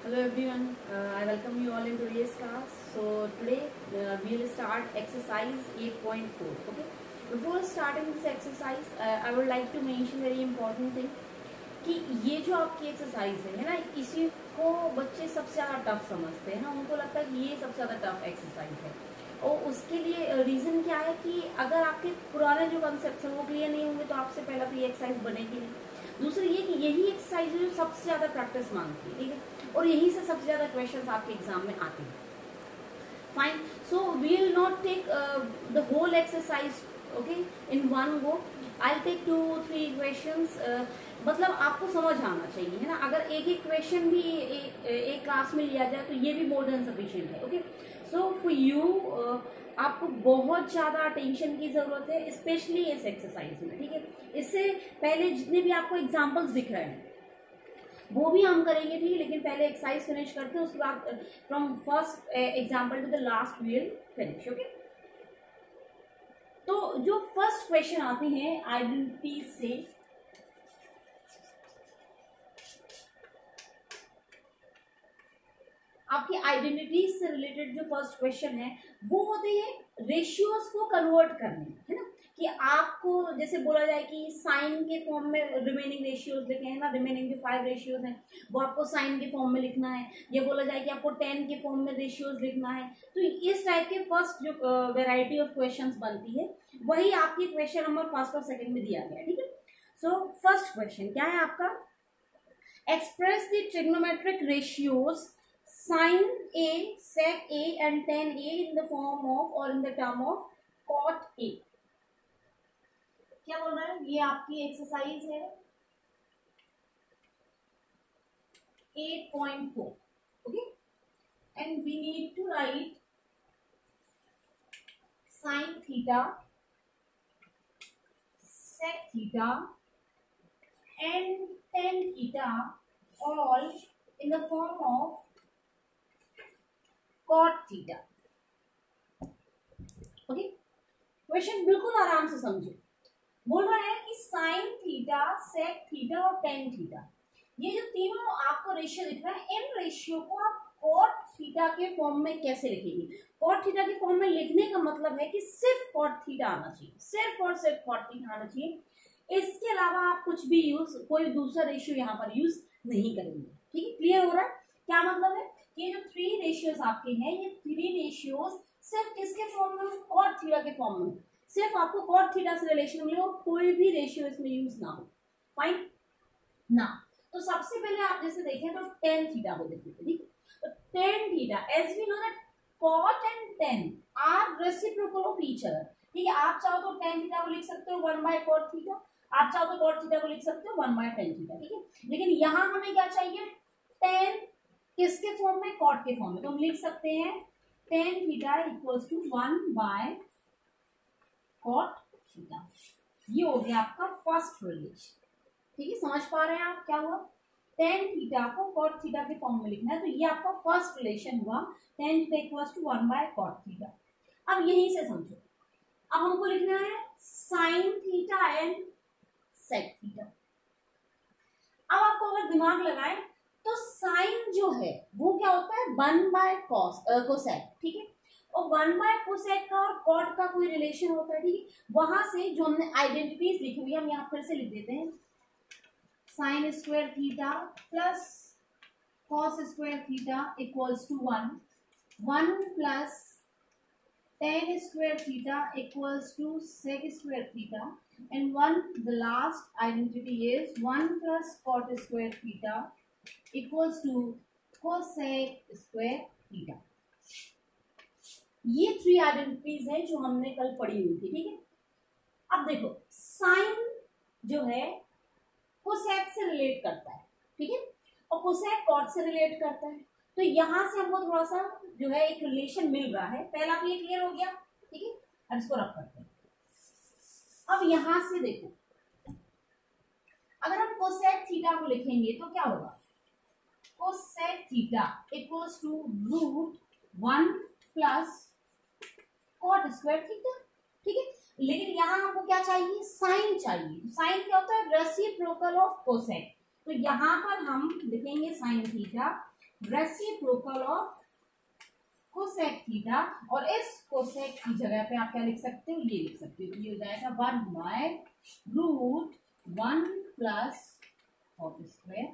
Hello everyone, I welcome you all in today's class. So today we will start exercise 8.4. Okay. Before starting this exercise, I would like to mention very important thing कि ये जो आपकी exercise है ना, इसी को बच्चे सबसे ज़्यादा टफ समझते हैं ना, उनको लगता है कि ये सबसे ज़्यादा टफ एक्सरसाइज है। और उसके लिए रीज़न क्या है कि अगर आपके पुराने जो कंसेप्ट हैं वो क्लियर नहीं होंगे तो आपसे पहला तो ये एक्सरसाइज बनेगी नहीं। दूसरी ये कि यही एक्सरसाइज है जो सबसे ज़्यादा प्रैक्टिस मांगती है, ठीक है, और यहीं से सबसे ज़्यादा क्वेश्चन आपके एग्जाम में आते हैं। Fine, so we will not take the whole exercise okay in one go. I take 2-3 questions. मतलब आपको समझ आना चाहिए, है ना। अगर एक एक क्वेश्चन भी एक क्लास में लिया जाए तो ये भी मोर देन सफिशिएंट है। ओके, सो फॉर यू आपको बहुत ज़्यादा अटेंशन की ज़रूरत है, स्पेशली इस एक्सरसाइज में, ठीक है। इससे पहले जितने भी आपको एग्जाम्पल्स दिख रहे हैं वो भी हम करेंगे, ठीक है, लेकिन पहले एक्सरसाइज फिनिश करते हैं, उसके बाद from first example to the last we will finish. Okay, तो जो फर्स्ट क्वेश्चन आते हैं आइडेंटिटी से, आपकी आइडेंटिटीज से रिलेटेड जो फर्स्ट क्वेश्चन है वो होते हैं रेशियोज को कन्वर्ट करने, है ना। कि आपको जैसे बोला जाए कि साइन के फॉर्म में रिमेनिंग रेशियोज लिखे हैं ना, रिमेनिंग जो 5 रेशियोज हैं वो आपको साइन के फॉर्म में लिखना है। ये बोला जाए कि आपको 10 के फॉर्म में रेशियोज लिखना है। तो इस टाइप के फर्स्ट जो वेराइटी ऑफ क्वेश्चंस बनती है वही आपकी क्वेश्चन नंबर फर्स्ट और सेकंड में दिया गया है, ठीक है। सो फर्स्ट क्वेश्चन क्या है आपका, express the trigonometric ratios sin A, sec A and tan A in the form of or in the term of cot A। क्या बोल रहा है, ये आपकी एक्सरसाइज है 8.4। Okay, and we need to write sin theta, sec theta and tan theta all in the form of cot theta. Okay, question बिल्कुल आराम से समझो। बोल रहा है कि साइन थीटा, सेक थीटा और टेन थीटा, ये जो तीनों आपको रेशियो दिख रहा है, इन रेशियो को आप कॉट थीटा के फॉर्म में कैसे लिखेंगे। कॉट थीटा के फॉर्म में लिखने का मतलब है कि सिर्फ कॉट थीटा आना चाहिए, सिर्फ और सिर्फ कॉट थीटा आना चाहिए। इसके अलावा आप कुछ भी कोई दूसरा रेशियो यहाँ पर यूज नहीं करेंगे, ठीक है। क्लियर हो रहा है क्या मतलब है। ये जो 3 रेशियोज आपके हैं, ये 3 रेशियोज सिर्फ किसके फॉर्म में, कॉट थीटा के फॉर्म में। सिर्फ आपको कॉट थीटा से रिलेशन मिले और कोई भी रेशियो इसमें यूज ना हो। फाइन ना, तो सबसे पहले आप जैसे देखें तो टेन थीटा को देखते हैं, ठीक है। तो tan theta, as we know that cot and tan are reciprocal of each other, ठीक है। आप चाहो तो टेन थीटा को लिख सकते हो 1/cot थीटा, आप चाहो तो कॉट थीटा को लिख सकते हो 1/tan थीटा, ठीक है। लेकिन यहाँ हमें क्या चाहिए, टेन किसके फॉर्म में, कॉट के फॉर्म में। तो हम लिख सकते हैं tan theta equals to 1/cot theta. ये हो गया आपका फर्स्ट रिलेशन, ठीक है। समझ पा रहे हैं आप क्या हुआ, tan थीटा को cot थीटा के फॉर्म में लिखना है, तो ये आपका फर्स्ट रिलेशन हुआ tan theta equals to 1/cot theta. अब यहीं से समझो, अब हमको लिखना है sin theta and sec theta. अब आपको अगर दिमाग लगाए तो साइन जो है वो क्या होता है 1/cosec, ठीक है। और 1/cosec का और कॉट का कोई रिलेशन होता है, ठीक है। वहां से जो हमने आइडेंटिटीज लिखी हुई है हम यहाँ फिर से लिख देते हैं, sine square theta plus cos square theta equals to 1 plus tan square theta equals to sec square theta and 1, the last identity is 1 plus cot square theta equals to cosec square theta। ये 3 identities हैं जो हमने कल पढ़ी हुई थी, ठीक है। अब देखो साइन जो है कोसेक से रिलेट करता है, ठीक है, और कोसेक कॉट से रिलेट करता है। तो यहां से हमको थोड़ा सा जो है एक रिलेशन मिल रहा है। पहला तो ये क्लियर हो गया, ठीक है। अब इसको रख करते हैं। अब यहां से देखो, अगर हम कोसेक थीटा को लिखेंगे तो क्या होगा, cosec theta equals to √1 plus cot square theta, ठीक है। लेकिन यहाँ हमको क्या चाहिए, साइन चाहिए। साइन क्या होता है, रेसिप्रोकल ऑफ कोसेक। तो यहाँ पर हम लिखेंगे sine theta reciprocal of cosec theta, और इस कोसेक की जगह पे आप क्या लिख सकते हो, ये लिख सकते हो, ये हो जाएगा 1/√1 प्लस कॉट स्क्वायर,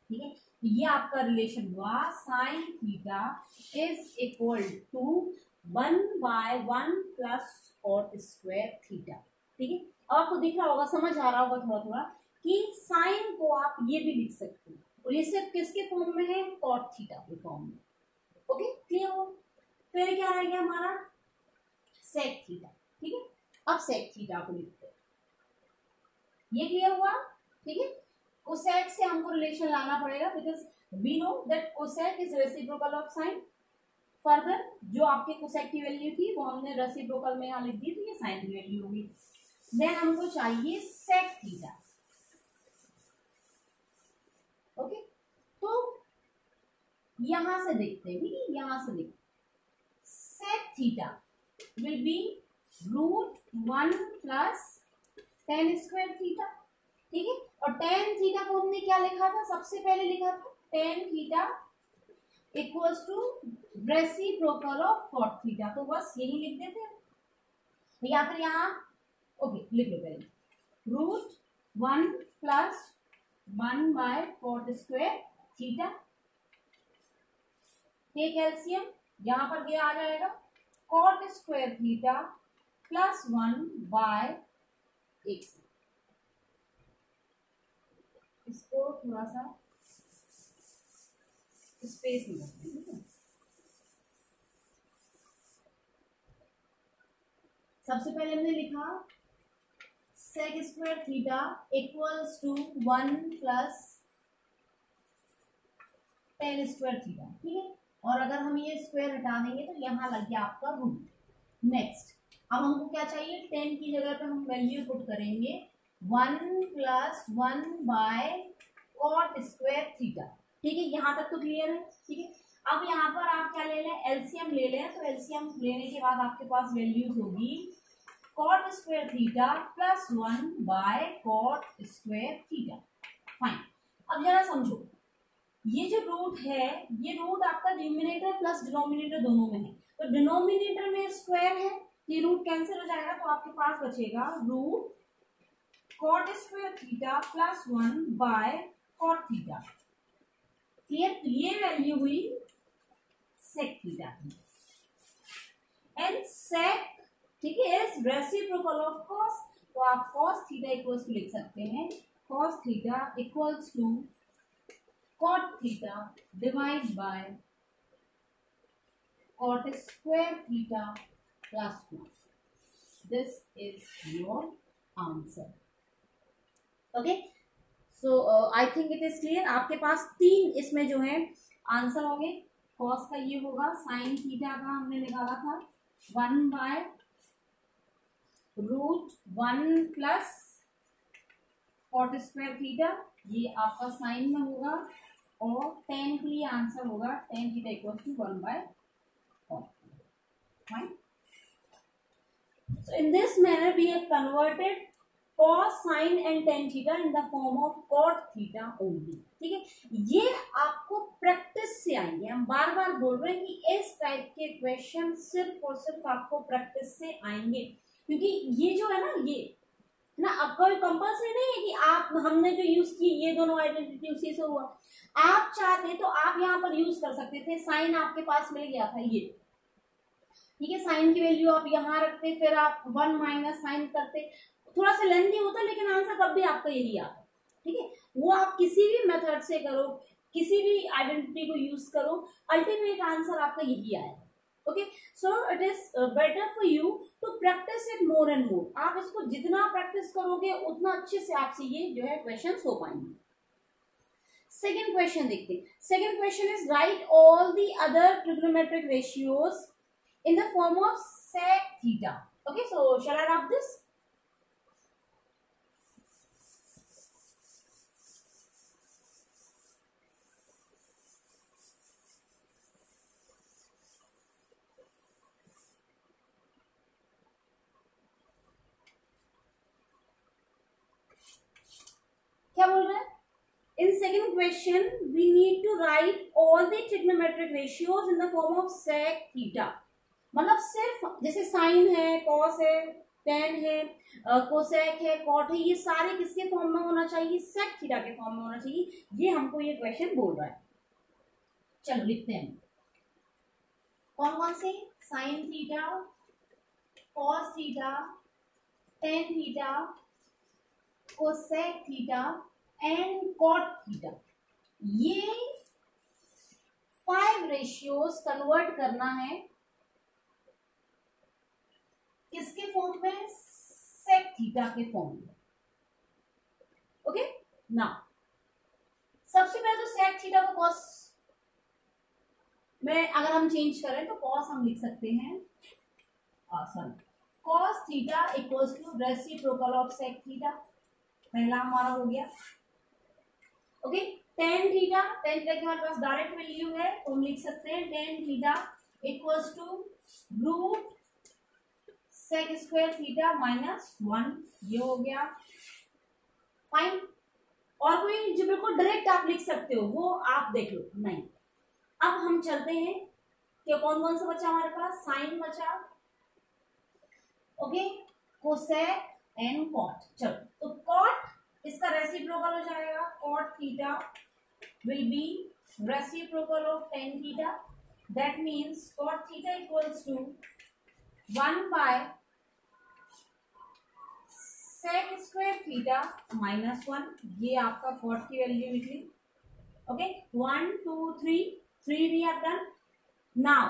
ठीक है। ये आपका रिलेशन हुआ sine theta is equal to 1/1 plus cot square theta, ठीक है। अब आपको दिख रहा होगा, समझ आ रहा होगा थोड़ा थोड़ा कि साइन को आप ये भी लिख सकते हो, और ये सिर्फ किसके फॉर्म में है, कॉट थीटा के फॉर्म में। ओके, क्लियर हो। फिर क्या रह गया हमारा सेक थीटा, ठीक है। अब सेक थीटा को लिखते हैं, ये क्लियर हुआ, ठीक है। कोसेक से हमको रिलेशन लाना पड़ेगा, because we know that cosec is reciprocal of sine. Further जो आपके कोसेक की वैल्यू थी वो हमने रेसिप्रोकल में यहाँ लिख दी, तो ये साइन की वैल्यू होगी। देन हमको चाहिए सेक थीटा, ओके। तो यहां से देखते हैं, ठीक है, यहां से देखते, sec theta will be √1 plus tan square theta, ठीक है। और tan थीटा को हमने क्या लिखा था, सबसे पहले लिखा था tan theta equals to reciprocal of cot theta, तो बस यही लिख देते हैं, या फिर यहाँ ओके लिख लो पहले √1 प्लस 1/कॉट स्क्वायर थीटा, टेक एलसीएम, यहां पर क्या आ जाएगा, cot square theta plus 1/x। इसको थोड़ा सा स्पेस में रखते हैं, ठीक है। सबसे पहले हमने लिखा sec square theta equals to 1 plus tan square theta, ठीक है। और अगर हम ये स्क्वायर हटा देंगे तो यहाँ लग गया आपका रूट। नेक्स्ट, अब हमको क्या चाहिए, 10 की जगह पे हम वैल्यू पुट करेंगे 1 प्लस 1/कॉट स्क्वायर थीटा, ठीक है। यहाँ तक तो क्लियर है, ठीक है। अब यहाँ पर आप क्या ले लें, एलसीएम ले लें, तो एलसीएम लेने के बाद आपके पास वैल्यूज होगी कॉट स्क्वायर थीटा प्लस 1/कॉट स्क्वायर थीटा, फाइन। अब जरा समझो, ये जो रूट है, ये रूट आपका न्यूमिनेटर प्लस डिनोमिनेटर दोनों में है, तो डिनोमिनेटर में स्क्वायर है, ये रूट कैंसिल हो जाएगा, तो आपके पास बचेगा root cot square theta plus 1/कॉट थीटा, क्लियर। तो ये वैल्यू हुई सेक थीटा की, एंड सेक, ठीक है, इज रेसिप्रोकल ऑफ कॉस, तो आप कॉस थीटा इक्वल्स टू लिख सकते हैं, cos theta equals to cot theta divide by cot square theta plus 1. This is your answer. Okay. So I think it is clear. आपके पास 3 इसमें जो है answer होंगे। cos का ये होगा, sin थीटा का हमने निकाला था 1/√1 प्लस cot स्क्वायर थीटा, ये आपका साइन में होगा, और tan के लिए आंसर होगा tan theta equal to 1/cos, fine. So in this manner we have converted cos, sin and tan theta in the form of cot theta only, ठीक है। ये आपको प्रैक्टिस से आएंगे, हम बार बार बोल रहे हैं कि इस टाइप के क्वेश्चन सिर्फ और सिर्फ आपको प्रैक्टिस से आएंगे, क्योंकि ये जो है ना, ये ना, अब कोई कंपल्सरी नहीं है कि आप, हमने जो यूज की ये दोनों आइडेंटिटी उसी से हुआ, आप चाहते तो आप यहाँ पर यूज कर सकते थे, साइन आपके पास मिल गया था ये, ठीक है, साइन की वैल्यू आप यहाँ रखते, फिर आप 1 माइनस साइन करते, थोड़ा सा लेंथी होता लेकिन आंसर तब भी आपका यही आता, ठीक है। वो आप किसी भी मेथड से करो, किसी भी आइडेंटिटी को यूज करो, अल्टीमेट आंसर आपका यही आएगा। Okay, so it is better for you to practice it more and more. आप इसको जितना प्रैक्टिस करोगे उतना अच्छे से आपसे ये जो है क्वेश्चन हो पाएंगे। सेकेंड क्वेश्चन देखते हैं। Second question is right all the other trigonometric ratios in the form of sec theta. Okay, so shall I write this? क्या बोल रहे हैं? In second question, we need to write all the trigonometric ratios in the form of sec theta. मतलब सिर्फ जैसे sign है, cos है, ten है, कोसेक है, कॉट है, ये सारे किसके फॉर्म में होना चाहिए? सेक थीटा के फॉर्म में होना चाहिए। ये हमको ये क्वेश्चन बोल रहा है। चलो लिखते हैं कौन कौन से, sine theta, cos theta, tan theta, cosec theta and cot theta. ये 5 रेशियोज कन्वर्ट करना है किसके फॉर्म में? सेक थीटा के फॉर्म में। ओके ना, सबसे पहले तो सेक थीटा को कॉस में अगर हम चेंज करें तो कॉस हम लिख सकते हैं, cos theta equals to reciprocal of sec theta. पहला हमारा हो गया। ओके, टेन थीटा के हमारे पास डायरेक्ट वैल्यू है तो हम लिख सकते हैं tan theta equals to root sec square theta minus 1। ये हो गया फाइन। और कोई जो बिल्कुल डायरेक्ट आप लिख सकते हो वो आप देख लो। नहीं, अब हम चलते हैं कि कौन कौन सा बचा हमारे पास? साइन बचा, ओके, कोसेक एंड कॉट। चलो, तो कॉट इसका रेसिप्रोकल हो जाएगा, cot theta will be reciprocal of tan theta. That means cot theta equals to 1 by sec square theta minus 1। ये आपका कॉट की वैल्यू निकली। Okay, 1 2 3 we have done. Now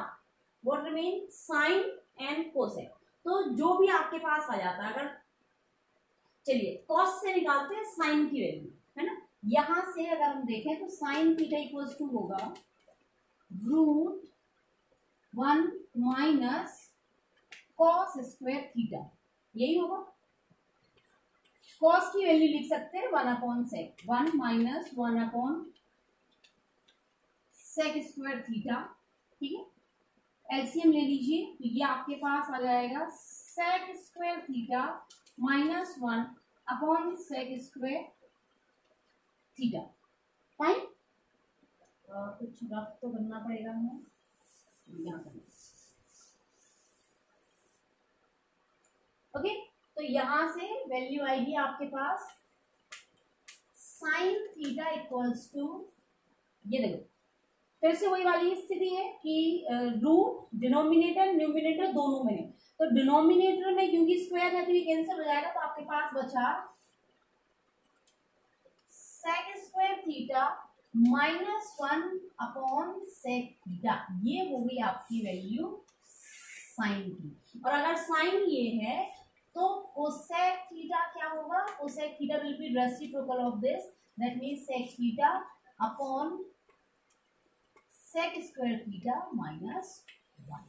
what remain? Sine and cosec. तो जो भी आपके पास आ जाता है, अगर चलिए कॉस से निकालते हैं साइन की वैल्यू, है ना। यहां से अगर हम देखें तो साइन थीटा इक्वल्स टू होगा root 1 minus cos square theta, यही होगा। कॉस की वैल्यू लिख सकते हैं 1 upon sec, 1 minus 1 upon sec square theta. ठीक है, एलसीएम ले लीजिए तो ये आपके पास आ जाएगा sec square theta minus 1 upon sec square theta. Fine, कुछ रफ तो करना पड़ेगा हमें यहाँ पर। ओके, तो यहां से वैल्यू आएगी आपके पास साइन थीटा इक्वल्स टू, ये देखो फिर से वही वाली स्थिति है कि रूट डिनोमिनेटर न्यूमिनेटर दोनों में, तो डिनोमिनेटर में क्योंकि स्क्वायर है तो ये कैंसिल हो जाएगा, तो आपके पास बचा sec square theta minus 1 upon sec theta. ये हो गई आपकी वैल्यू साइन की। और अगर साइन ये है तो कोसेक थीटा क्या होगा? Cosec theta will be reciprocal of this, that means sec theta upon sec square theta minus 1।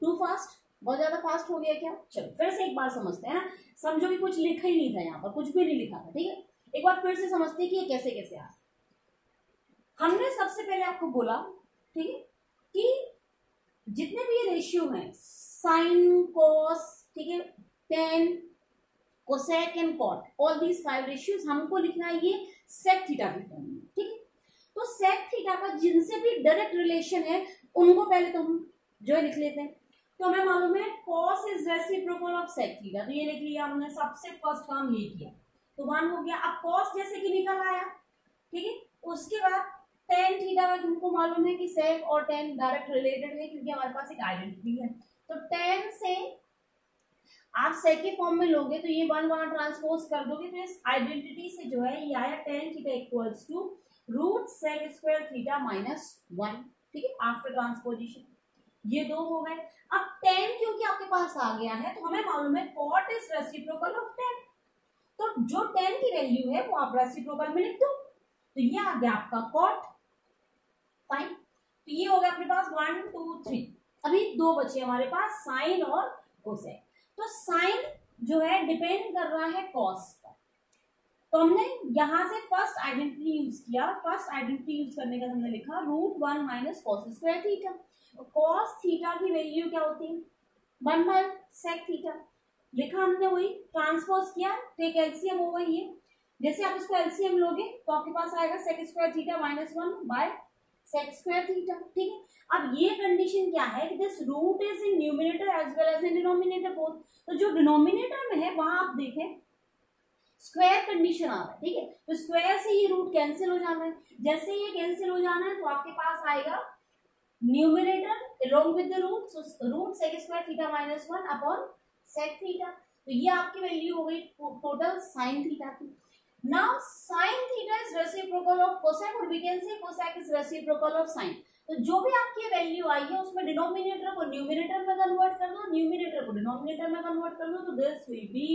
Too fast, बहुत ज्यादा फास्ट हो गया क्या? चलो फिर से एक बार समझते हैं ना, समझो कि कुछ लिखा ही नहीं था यहाँ पर, कुछ भी नहीं लिखा था। ठीक है, एक बार फिर से समझते हैं कि ये कैसे कैसे आ। हमने सबसे पहले आपको बोला, ठीक है, कि जितने भी ये रेशियो हैं साइन कॉस, ठीक है, tan cosec and cot, all these 5 ratios हमको लिखना है ये सेक थीटा के फॉर्म में। ठीक है, तो सेक थीटा का जिनसे भी डायरेक्ट रिलेशन है उनको पहले तो हम जो है लिख लेते हैं। तो हमें मालूम है cos is reciprocal of sec theta, तो ये लिख लिया हमने, सबसे फर्स्ट काम ये किया तो 1 हो गया। अब कॉस जैसे कि निकल आया, ठीक है, उसके बाद टेन थीटा का तुमको मालूम है कि सेक और टेन डायरेक्ट रिलेटेड है क्योंकि हमारे पास एक आइडेंटिटी है। तो टेन से आप सेक के फॉर्म में लोगे तो ये 1 वहां ट्रांसपोज कर दोगे, तो इस आइडेंटिटी से जो है ये आया tan theta equals to root sec square theta minus 1। ठीक है, आफ्टर ट्रांसपोजिशन ये 2 हो गए। अब टेन क्योंकि आपके पास आ गया है तो हमें मालूम है cot is reciprocal of tan, तो जो टेन की वैल्यू है वो आप रेसिप्रोकल में लिख दो, तो ये आ गया आपका कॉट। फाइन, तो ये हो गया अपने पास 1 2 3। अभी 2 बचे हमारे पास, साइन और कोसेक। तो साइन जो है डिपेंड कर रहा है कॉस पर, तो हमने यहां से फर्स्ट आइडेंटिटी यूज किया। फर्स्ट आइडेंटिटी यूज करने का हमने लिखा root 1 minus cos square theta. Cos theta की वैल्यू क्या होती है? 1 बाय सेक थीटा। लिखा हमने वही, ट्रांसपोज किया, टेक एलसीएम ओवर ये, जैसे आप इसको एलसीएम लोगे तो आपके पास आएगा sec square theta minus 1 by sec square theta, ठीक है। अब ये कंडीशन क्या है कि this root is in numerator as well as in denominator both, तो जो डिनोमिनेटर में है वहां आप देखें स्क्वायर कंडीशन आ रहा है, ठीक है, तो स्क्वायर से ये रूट कैंसिल हो जाना है, जैसे ये कैंसिल हो जाना है तो आपके पास आएगा numerator along with the root, so root sec square theta minus 1 upon sec theta, तो ये आपकी वैल्यू हो गई टोटल sin थीटा की। Now sin theta is reciprocal of cosec और we can say cosec is reciprocal of sin, तो जो भी आपकी वैल्यू आई है उसमें डिनोमिनेटर को न्यूमिनेटर में कन्वर्ट कर दो, न्यूमिनेटर को डिनोमिनेटर में कन्वर्ट कर दो, तो this will be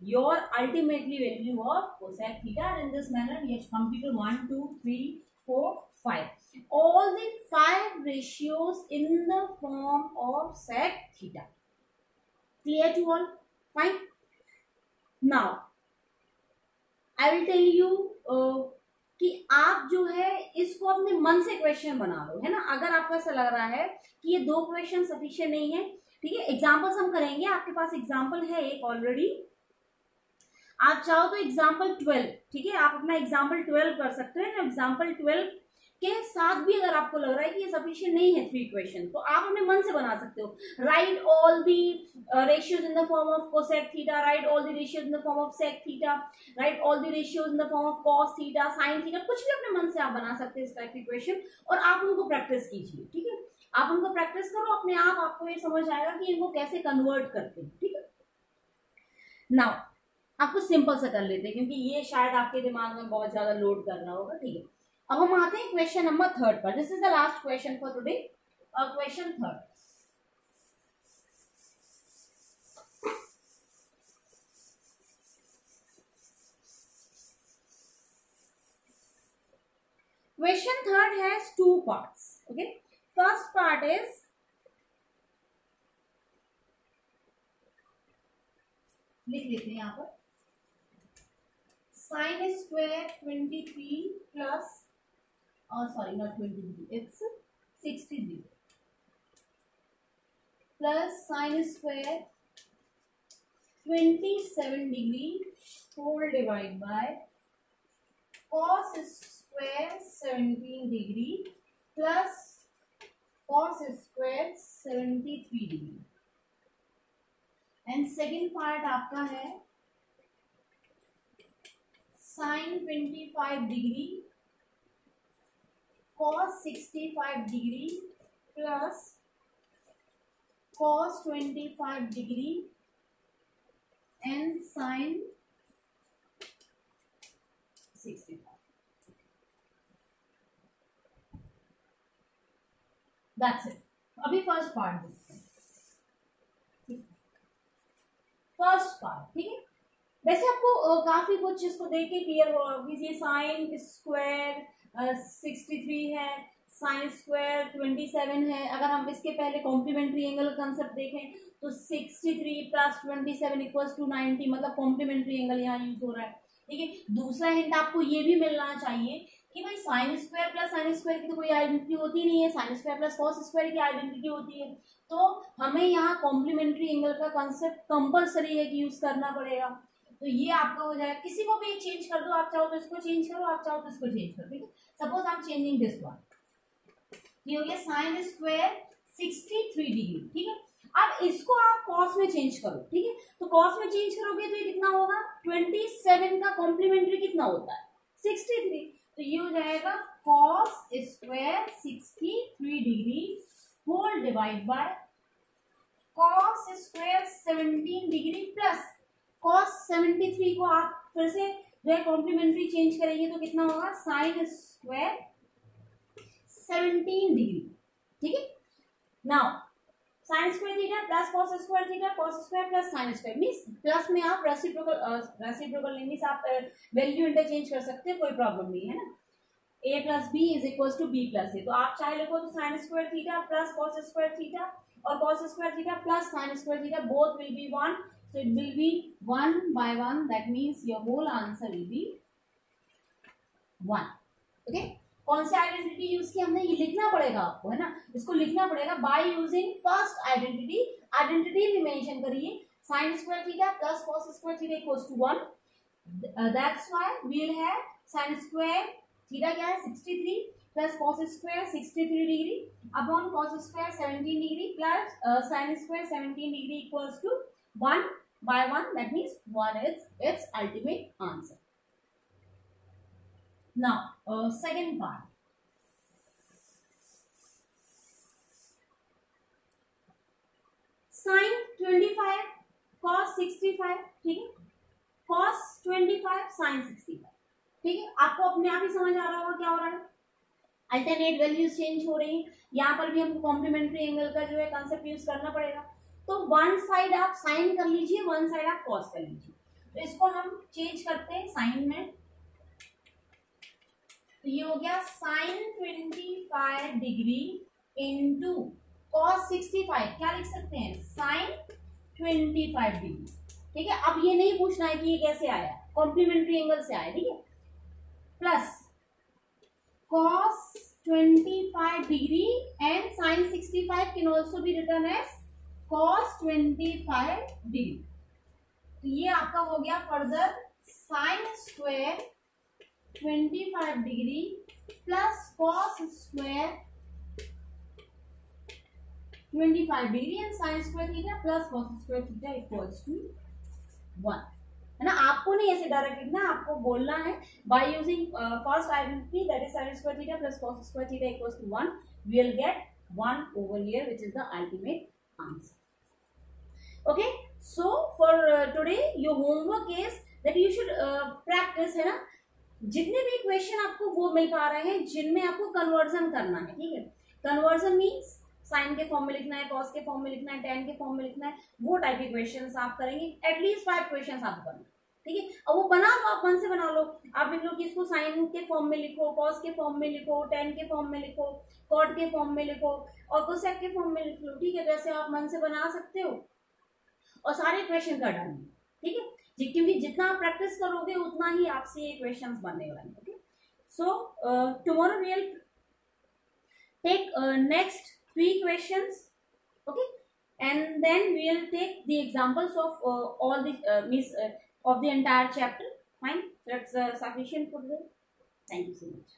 your ultimately value of cosec theta, and in this manner we have computed 1 2 3 4 5 all the 5 ratios in the form of sec theta. Clear to all? Fine. Now I will tell you कि आप जो है इसको अपने मन से question बना लो, है ना। अगर आपको ऐसा लग रहा है कि ये 2 क्वेश्चन सफिशिएंट नहीं है, ठीक है, एग्जांपल्स हम करेंगे, आपके पास एग्जांपल है एक ऑलरेडी, आप चाहो तो एग्जाम्पल 12, ठीक है, आप अपना एग्जाम्पल 12 कर सकते हैं ना। एग्जाम्पल 12 के साथ भी अगर आपको लग रहा है कि ये सफिशिएंट नहीं है 3 क्वेश्चन, तो आप अपने मन से बना सकते हो। Write all the ratios in the form of cosec theta, write all the ratios in the form of sec theta, write all the ratios in the form of cos theta, sine theta, कुछ भी अपने मन से आप बना सकते हैं इस टाइप की क्वेश्चन, और आप उनको प्रैक्टिस कीजिए, ठीक है। आप उनको प्रैक्टिस करो, अपने आप आपको ये समझ आएगा कि इनको कैसे कन्वर्ट करते हैं, ठीक है। नाउ आपको सिंपल से कर लेते हैं क्योंकि ये शायद आपके दिमाग में बहुत ज्यादा लोड कर रहा होगा, ठीक है। अब हम आते हैं क्वेश्चन नंबर 3 पर। This is the last question for today, question 3। Question 3 has 2 parts, okay. First part is, लिख लेते हैं यहाँ पर, sin square 23 plus, sorry not 23, it's 63 plus sin square 27 degree whole divided by cos square 17 degree plus cos square 73 degree, and second part आपका है sin 25 degree cos 65 degree plus cos 25 degree and sin 65. That's it. अभी first part देखते हैं। First part, ठीक है। वैसे आपको काफी कुछ इसको देख के क्लियर होगा कि ये साइन स्क्वायर 63 है, साइन स्क्वायर 27 है। अगर हम इसके पहले कॉम्प्लीमेंट्री एंगल कंसेप्ट देखें तो 63 प्लस 27 इक्वल्स टू 90, मतलब कॉम्प्लीमेंट्री एंगल यहाँ यूज हो रहा है, ठीक है। दूसरा हिंट आपको ये भी मिलना चाहिए कि भाई sine square plus sine square की तो कोई आइडेंटिटी होती नहीं है, sine square plus cos square की आइडेंटिटी होती है, तो हमें यहाँ कॉम्प्लीमेंट्री एंगल का कंसेप्ट कंपलसरी है कि यूज करना पड़ेगा। तो ये आपका हो जाएगा, किसी को भी चेंज कर दो, आप चाहो तो इसको चेंज करो, आप चाहो तो इसको चेंज करो, ठीक है। सपोज आप चेंजिंग दिस वन, ये हो गया साइन स्क्वायर 63 डिग्री, ठीक है। अब इसको आप कॉस में चेंज करो, ठीक है। तो कॉस में चेंज करोगे तो ये कितना होगा, 27 का कॉम्प्लीमेंट्री कितना होता है 63, तो ये हो जाएगा cos square 63 degree whole divide by cos square 17 degree plus cos 73 को आप फिर से जो है कॉम्प्लीमेंट्री चेंज करेंगे तो कितना होगा साइन स्क्वायर 17 डिग्री, ठीक है। Now sine square theta plus cos square theta, cos square plus sine square, means plus में आप रेसिप्रोकल नहीं, मींस आप वैल्यू इंटरचेंज कर सकते हैं, कोई प्रॉब्लम नहीं है ना। a plus b is equal to b plus a, तो आप चाहे लिखो तो sine square theta plus cos square theta और cos square theta plus sine square theta, both will be 1, so it will be 1 by 1, that means your whole answer will be 1, okay। कौन सी identity use की हमने, ये लिखना पड़ेगा आपको, है ना, इसको लिखना पड़ेगा bye using first identity. Identity भी मेंशन करिए sin square theta plus cos square theta equals to 1. That's why we will have sin square theta क्या है 63 plus cos square 63 degree upon cos square 17 degree plus sin square 17 degree equals to 1 by 1. That means 1 is its ultimate answer. Now second part. Sin 25 cos 65, ठीक है, cos 25 sin 65, ठीक है. आपको अपने आप ही समझ आ रहा होगा क्या हो रहा है. अल्टरनेट वैल्यूज चेंज हो रही है. यहाँ पर भी हमको कॉम्प्लीमेंट्री एंगल का जो है कंसेप्ट यूज करना पड़ेगा. तो वन साइड आप साइन कर लीजिए, वन साइड आप कॉस कर लीजिए. तो इसको हम चेंज करते हैं साइन में. तो ये हो गया साइन 25 डिग्री इंटू cos 65. क्या लिख सकते हैं साइन 25 डिग्री. ठीक है. अब ये नहीं पूछना है कि ये कैसे आया, कॉम्प्लीमेंट्री एंगल से आया. ठीक है. Plus cos 25 degree and sin 65 can also be written as cos 25 degree. तो ये आपका हो गया further sin square 25 degree plus cos square 25 degree and sin square theta plus cos square theta equals to 1. है ना. आपको नहीं ऐसे डायरेक्ट लिखना, आपको बोलना है by using first identity that is sin square theta plus cos square theta equals to 1. We will get 1 over here which is the ultimate answer. Okay, so for today your homework is that you should practice, है ना. जितने भी question आपको वो मिल पा रहे हैं जिनमें आपको कन्वर्जन करना है. ठीक है. कन्वर्जन मीन्स साइन के फॉर्म में लिखना है, कॉस के फॉर्म में लिखना है, टेन के फॉर्म में लिखना है. वो टाइप के क्वेश्चंस आप करेंगे. एटलीस्ट 5 क्वेश्चंस आपको करना. ठीक है. और वो बना लो, आप मन से बना लो. आप लिख लो कि इसको साइन के फॉर्म में लिखो, कॉस के फॉर्म में लिखो, टेन के फॉर्म में लिखो, कॉट के फॉर्म में लिखो और कोसेक के फॉर्म में लिख लो. ठीक है. वैसे आप मन से बना सकते हो और सारे क्वेश्चन कर डालेंगे. ठीक है. क्योंकि जितना आप प्रैक्टिस करोगे उतना ही आपसे ये क्वेश्चंस बनने वाले. Okay. So tomorrow we will take next 3 questions. Okay, and then we will take the examples of all the of the entire chapter. Fine. That's sufficient for today. Thank you so much.